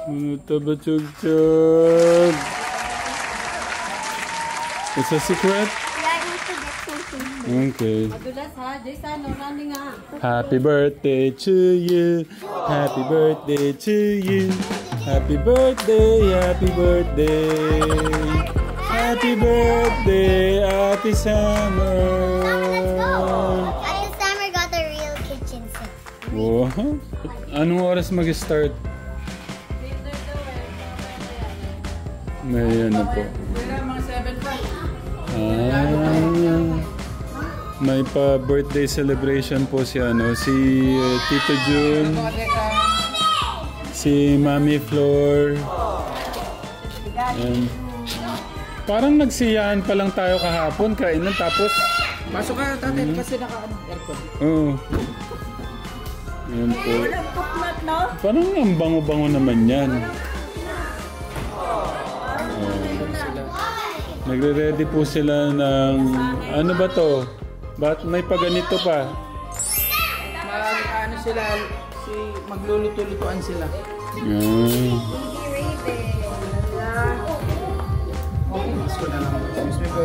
Ito ba chug-chug? It's a secret? Yeah, I want to get something. Okay. Madulas ha, Jason, running nga. Happy birthday to you. Happy birthday to you. Happy birthday, happy birthday. Happy birthday, Ate Summer. Ate Summer got a real kitchen set. Wow. Anong oras mag-start? May ano po. May pa-birthday celebration po si Tito June, si Mami Flor. And, parang nagsiyahan pa lang tayo kahapon, kainan tapos... Pasok ka tatay kasi naka-aircon. Oo. Yan po. Parang ang bango-bango naman yan. Nagre-ready po sila ng... Ano ba to? Ba't may paganito pa? Ano sila, magluluto-lutuan sila. Yeah. Okay, mas ko na lang. Excuse me po.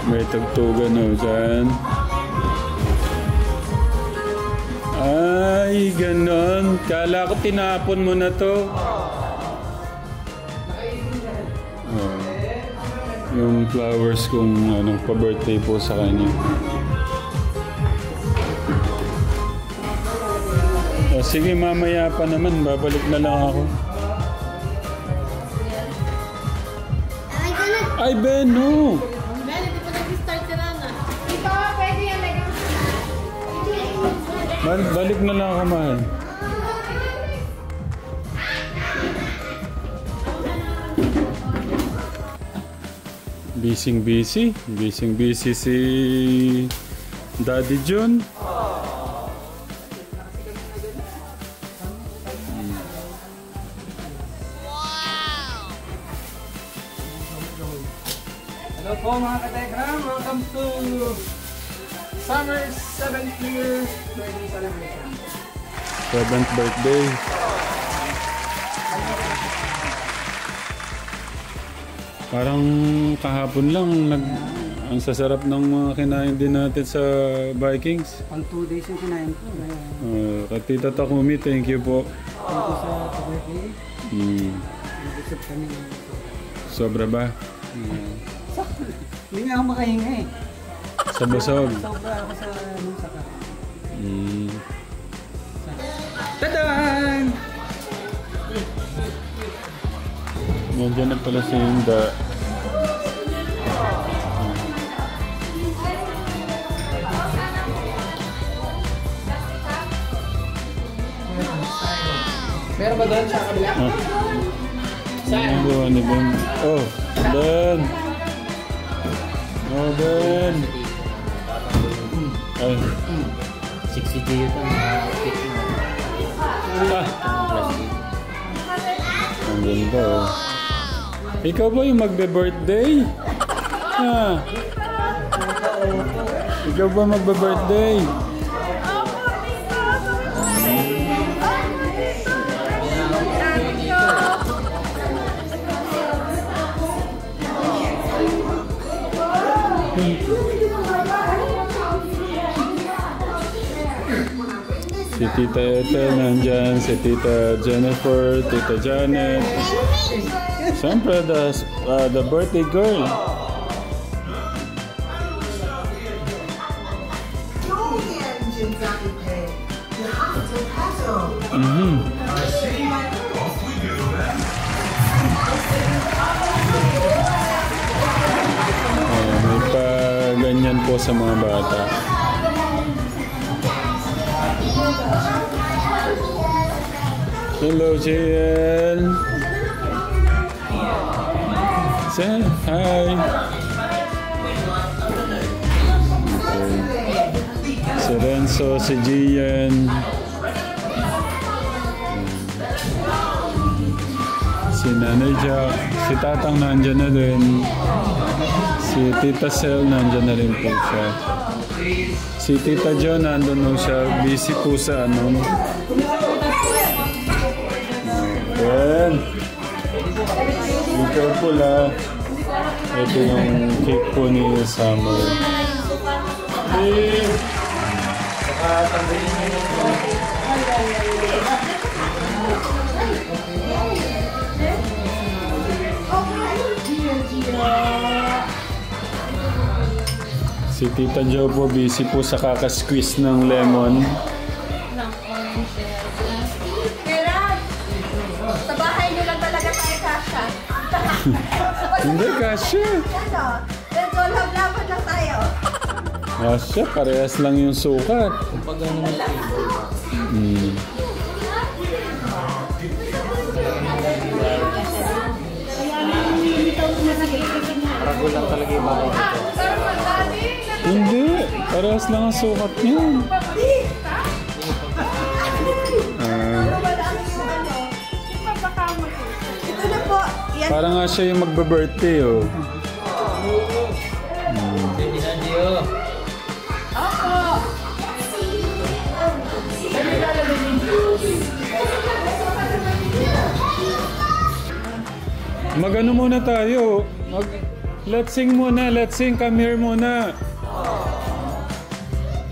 May tugtugan o dyan. Ay, ganon. Kala ko tinapon mo na to. Oh. Yung flowers kung anong pa-birthday po sa kanya. O, sige, mamaya pa naman. Babalik na lang ako. Ay, Ben, no! Ben, hindi pa nag-start ka na na. Ito, pwede yan. Balik na lang ako, mahal. Busy si Daddy John. Hello po mga ka-Telegram, welcome to Summer's 7th year birthday celebration. 7th birthday. Parang kahapon lang ang sasarap ng mga kinain din natin sa Vikings. Pang 2 days yung kinain ko. Katita Takumi, thank you po. Thank you sa birthday. Nag-isip kami. Sobra ba? Hindi nga ako makahinga eh. Sa busog. Sobra ako sa saka. Tadaan! Nandiyan na pala si Inda. Meron ba doon sa kabila? Saan? Ano ba? Oh, Ben! Oh, Ben! Ay. 60G ito. Ang ganda oh. Ikaw ba yung magbe-birthday? Ha? Ikaw ba magbe-birthday? Si Tita Ethel nandyan, si Tita Jennifer, Tita Janet. Siyempre, the birthday girl. May pa-ganyan po sa mga bata. Hello, JL. Say hi. Okay. Si Renzo, si Gian. Si Nanay Jack. Si Tatang nandyan na din. Si Tita Sel nandyan na rin po siya. Si Tita Jo, nandun nung siya. Busy po sa ano. Ayan. Be careful ha. Ito yung cake po ni Summer. Hey! Si Tita Jo po busy po sa kakasqueeze ng lemon. Gerard! Sa bahay nyo lang talaga tayo kasha. Hindi, kasya. Ano? Let's all have laban lang tayo. Kasya, parehas lang yung sukat. Pag ano na lang. Parago lang talaga yung bahay dito. Hindi, parehas lang ang sukat niya. Ito na po. Yan. Parang nga siya yung magbe-birthday oh. Hindi na, Gio. Mag-ano muna tayo. Let's sing muna, let's sing. Come here muna.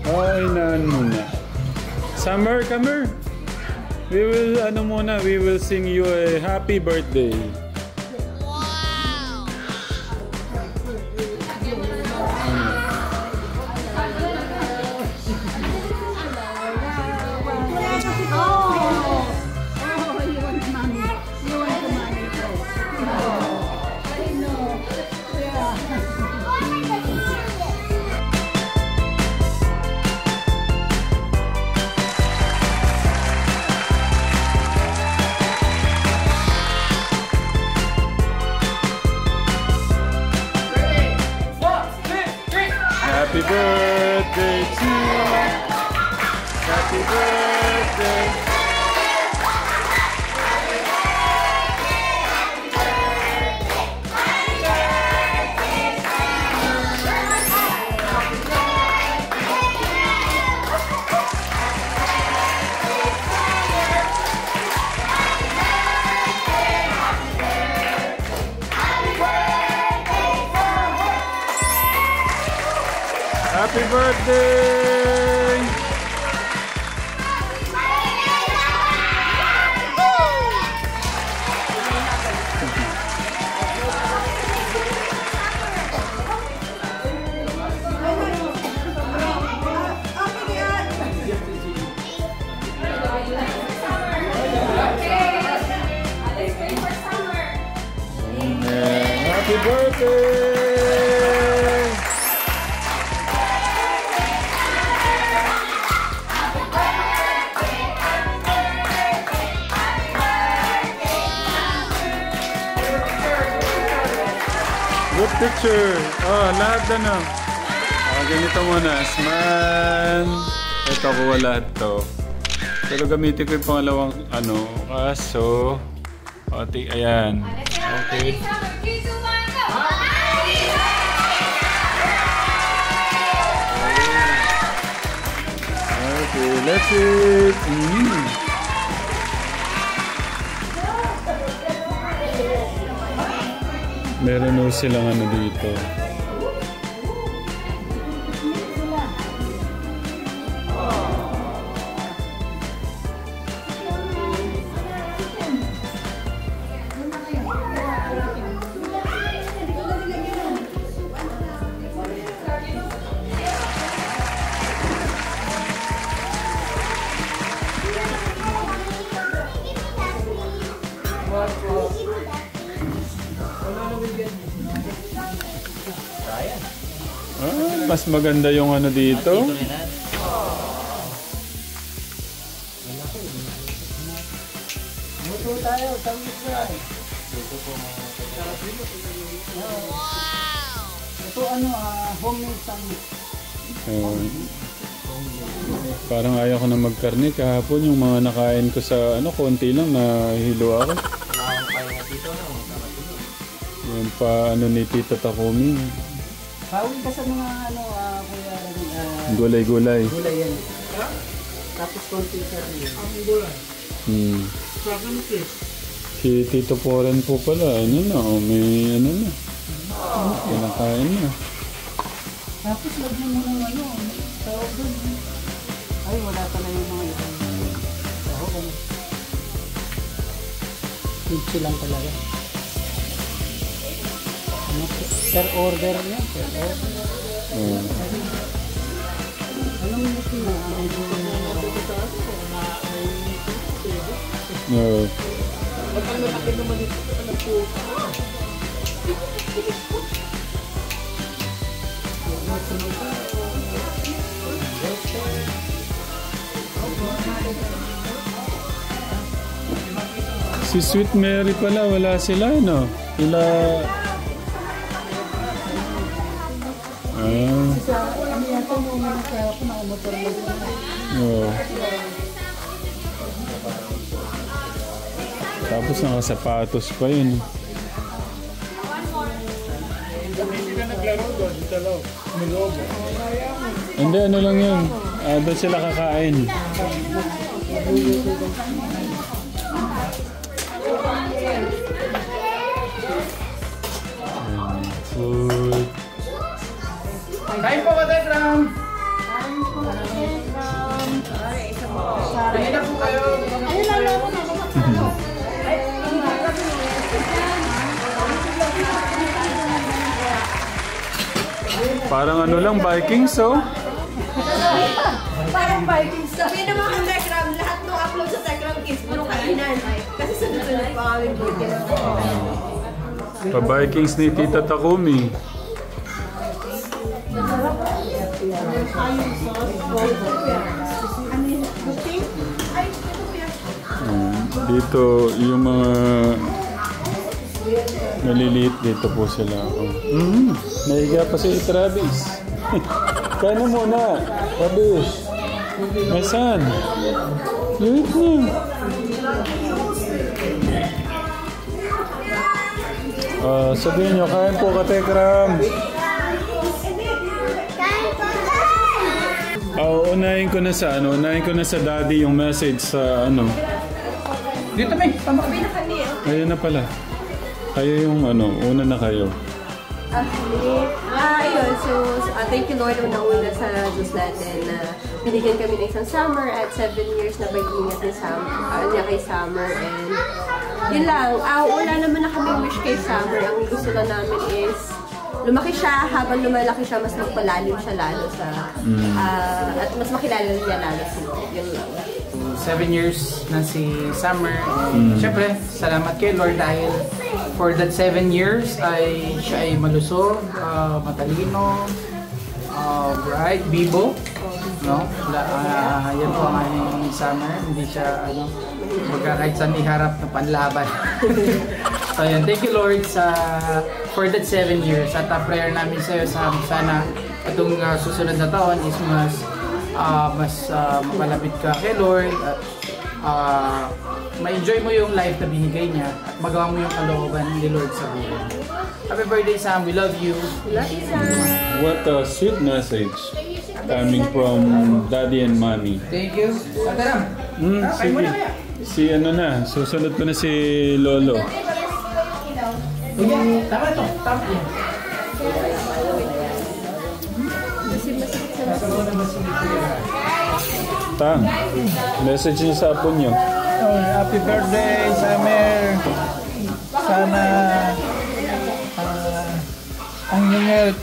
Ay, naan muna. Summer, come here. We will, ano muna, we will sing you a happy birthday. Happy birthday to you. Happy birthday. Happy birthday! Happy birthday! Group picture. Oh, lahat na na. Oh, ganito muna. Smile. Ito ko lahat to. Pero gamitin ko yung pangalawang ano. Kaso. Ayan. Okay. Okay, let's eat. Meron o silang ano dito. Ah, mas maganda yung ano dito. Luto tayo, sandwich na. Ito ano, homemade sandwich. Parang ayaw ko na magkarne. Kahapon yung mga nakain ko sa ano, konti lang na hilo ako. Yan pa ano ni Tita Takumi. Pawin ka sa mga ano, kuya, Gulay-gulay. Gulay yan. Tapos konti sarili. Si Tito Poren po pala, ano na, may ano na. Kinakain na. Tapos lagyan mo ng ano, tawag doon. Ay, wala pala yung mga ito. Tawag ano. Kimchi lang talaga. Ano, per order niya, per order. Anong muti na? No. Si Sweet Mary pala, wala sila, no? Sila... Oh. Tapos nakasapatos pa yun. Hindi, ano lang yun. Doon sila kakain. Food. Kain po ba, Tekram? Kain na po kayo. Parang ano lang, Vikings, oh. Parang Vikings. Sabi naman ang Tekram, lahat ng upload sa Tekram Kids, puro kainan. Kasi sa susunod pa kami burger. Pa-Vikings ni Tita Takumi. Dito, yung mga maliliit dito po sila. Nahiga pa si Travis. Kaya na muna. Travis. My son. Liit na. Sabihin nyo, kain po ka, Tekram. Unahin ko na sa ano, unahin ko na sa daddy yung message sa ano. Dito may, pamakbi. Ayun na pala. Kayo yung ano, una na kayo. Ayun, so thank you Lord una sa Diyos natin na binigyan kami ng isang summer at 7 years na pag-ingat niya kay Summer, and yun lang, wala naman na kami wish kay Summer. Ang gusto lang namin is lumaki siya, habang lumalaki siya mas magpalalim siya lalo sa at mas makilala niya lalo si Lord. Yun lang. 7 years na si Summer. Siyempre, salamat kay Lord dahil for that 7 years ay siya ay malusog, matalino, bright, bibo. No? Yan po ang aking Summer. Hindi siya kahit saan iharap na panlaban. So yan, thank you Lord for that 7 years. At prayer namin sa iyo, sana itong susunod na taon is mas mapalapit ka kay Lord at ma-enjoy mo yung life na binigay niya at magawa mo yung kalooban ni Lord sa buhay. Happy birthday, Sam. We love you. Love you, Sam. What a sweet message coming from Daddy and Mommy. Thank you. Tataram. Sige. Si ano na, susunod ko na si Lolo. Tama ito. Tama yan. Tang, message niyo sa apo niyo. Happy birthday, Summer. Sana ang iyong health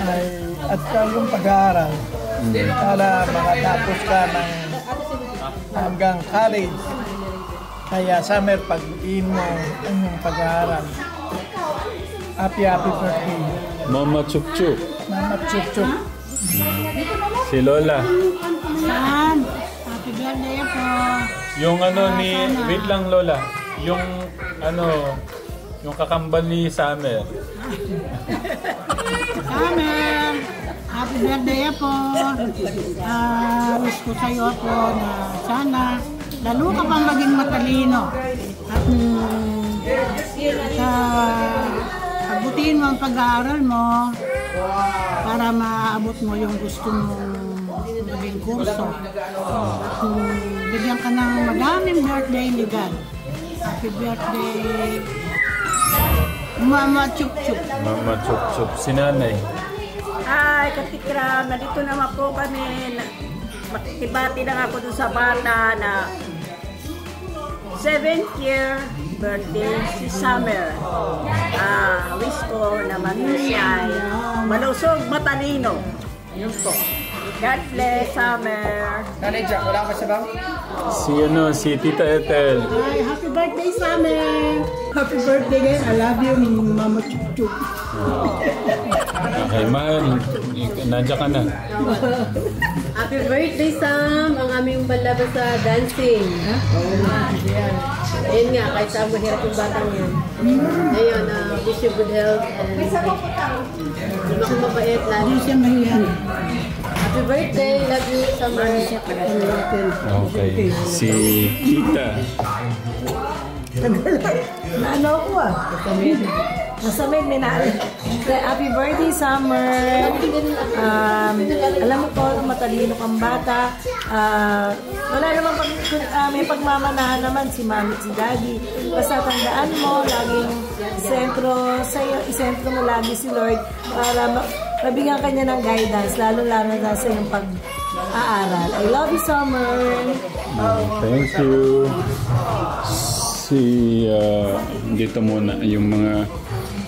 ay at kayong pag-aaral. Para makatapos ka ng hanggang college. Kaya Summer, pag-iin mo ang iyong pag-aaral. Happy birthday. Mama Chup Chup. Mama Chup Chup. Si Lola. Sam, happy birthday po. Yung ano ni, wait lang Lola. Yung ano, yung kakambal ni Summer. Summer, happy birthday po. Wish ko sa iyo po na sana lalo ka pang maging matalino. At pagbutihin mo ang pag-aaral mo para maabot mo yung gusto mong maging kurso. At bigyan ka ng madaming birthday ni God. Happy birthday, Mama Chup Chup. Mama Chup Chup. Si nanay. Ay, katikram, nandito naman po kami. Makikibati lang ako dun sa bata na 7th year birthday si Summer. Wish ko naman siya ay malusog, matalino. Yun po. God bless, Summer. Nanay Jack, wala ka ba sa bang? Si Tita Ethel. Ay, happy birthday, Summer! Happy birthday again. I love you, Mama Chup Chup. Okay, mahal. Nandiyan ka na. Happy birthday, Sam! Ang aming palabas sa dancing. Ayun nga, kahit saan mahirap yung batang yan. Ayun, wish you good health and hindi mo akong mabait lang. Hindi siya mahiyan. Happy birthday! Love you, Summer! Okay. Si Tita. Ano ko Masamig ni Nari. Happy birthday, Summer! Alam mo po, matalino kang bata. Wala naman may pagmamanahan naman si Mami at si Daddy. Basta tandaan mo, laging isentro mo lagi si Lord para mabigyan kanya ng guidance, lalo-lalo na sa iyong pag-aaral. I love you, Summer! Thank you. Dito muna yung mga...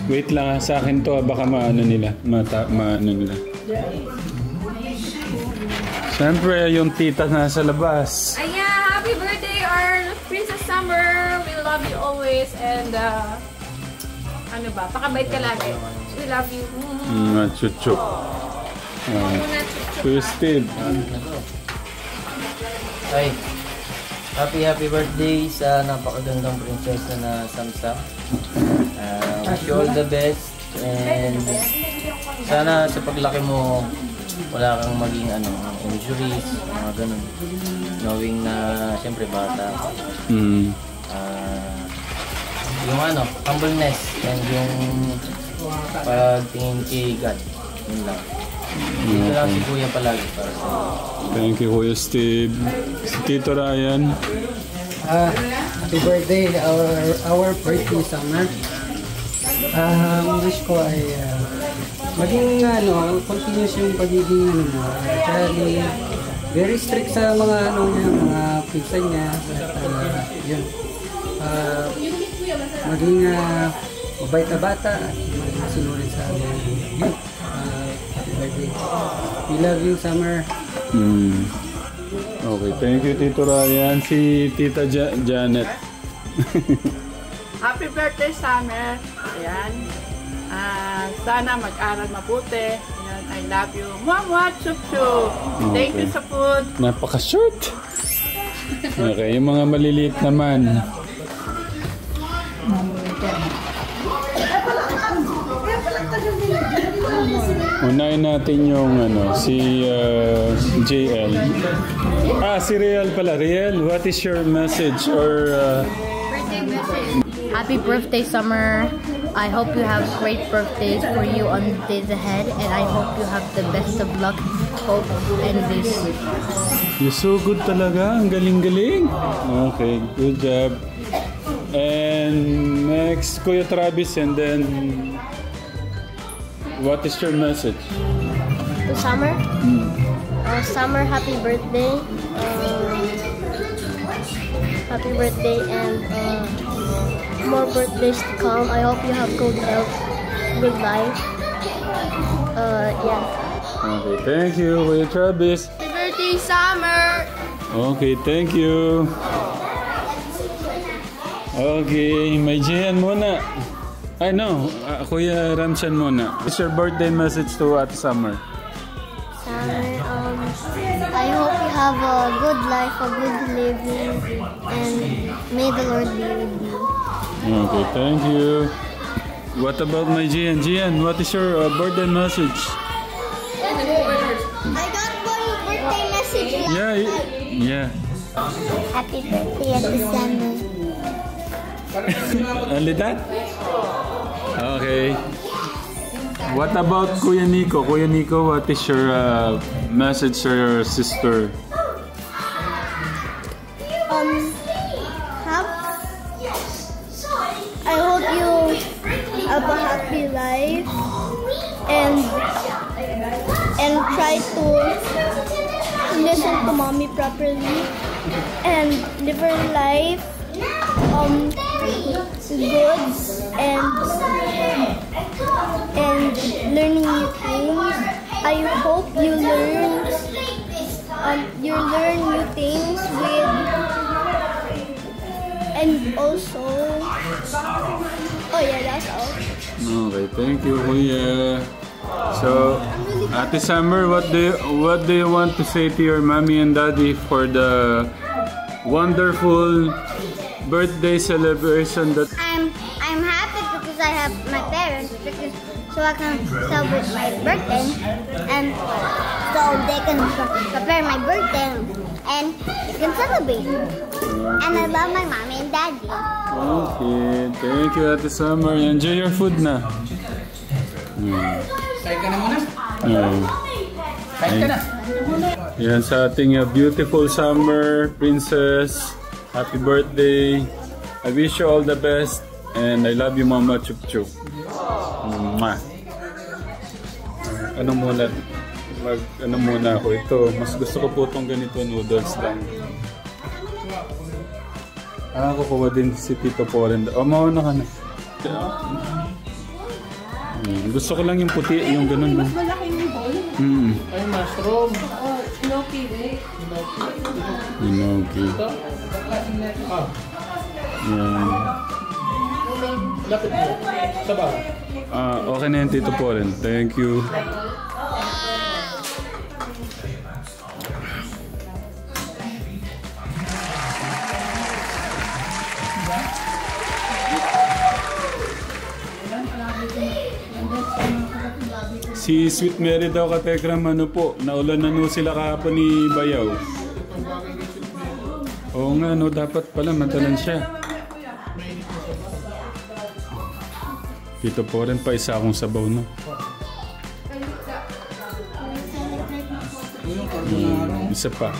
Wait lang sa akin to, baka maano nila. Maano nila. Siyempre, yung tita nasa labas. Yeah, happy birthday, our Princess Summer. We love you always. And, ano ba, pakabait ka lagi. We love you. Chuchup. Kuya Steve. Ay, happy birthday sa napakagandang prinsesa na Samsam. Wish you all the best and sana sa paglaki mo wala kang maging injuries, mga ganun. Knowing na siyempre bata. Yung humbleness and yung pagtingin kay God. Yun lang. Dito lang si Kuya palagi para sa Thank you, Kuya Steve. Si Tito Ryan. Happy birthday, our birthday, Summer. Wish ko ay maging continuous yung pagiging actually very strict sa mga mga pinsan niya at yun maging mabait na bata at masunod sa yun. Happy birthday. We love you, Summer. Okay, thank you, Tito Ryan. Si Tita Janet. Happy birthday, Summer! Ayan. Sana mag-aral mabuti. Ayan, I love you. Mama Chup Chup! Thank you sa food. Napaka-short. Okay, yung mga maliliit naman. Unahin natin yung si JL. Si Riel pala. Riel, what is your message or... Birthday message. Happy birthday, Summer. I hope you have great birthdays for you on the days ahead, and I hope you have the best of luck, hope, and bliss. You're so good talaga. Ang galing-galing. Okay, good job. And next, Kuya Travis, and then what is your message? To Summer? Summer, happy birthday. Happy birthday and more birthdays to come. I hope you have good health, good life. Yeah. Okay, thank you, Kuya Travis. Happy birthday, Summer! Okay, thank you. Okay, may Jian muna. I know, Kuya Ramshan muna. What's your birthday message to Ate Summer? Summer, I hope you have a good life, a good living, and may the Lord be with you. Okay, thank you. What about my Jian? Jian, what is your birthday message? I got one birthday message. Yeah. Happy birthday at December. Only that? Okay. What about Kuya Nico? Kuya Nico, what is your message to your sister? I hope you have a happy life and try to listen to mommy properly and live your life good and learning new things. I hope you learn new things with and also that's all. Okay, thank you, Kuya. So, Ate Summer, what do you want to say to your mommy and daddy for the wonderful birthday celebration that I'm happy because I have my parents so I can celebrate my birthday and so they can prepare my birthday and we can celebrate. And I love my mommy and daddy. Okay, thank you, Ate Summer. Enjoy your food na. Kain ka na muna. Kain ka na. Yan sa ating beautiful Summer Princess. Happy birthday. I wish you all the best. And I love you, Mama Chup Chup. Ano muna ako ito. Mas gusto ko po itong ganito, noodles lang. Kukuha din si Tito Poren. Mauna ka na. Gusto ko lang yung puti, yung ganun. Mas malaki yung bowl. Ay, mushroom. Inoki. Inoki. Yan. Lapit mo. Sabaw. Okay na yan, Tito Poren. Thank you. Si Sweet Mary daw, katekram, ano po, naulan na no sila kahapon ni Bayaw. Oo nga, no, dapat pala matalan siya. Dito po rin pa isa akong sabaw, no? Isa pa.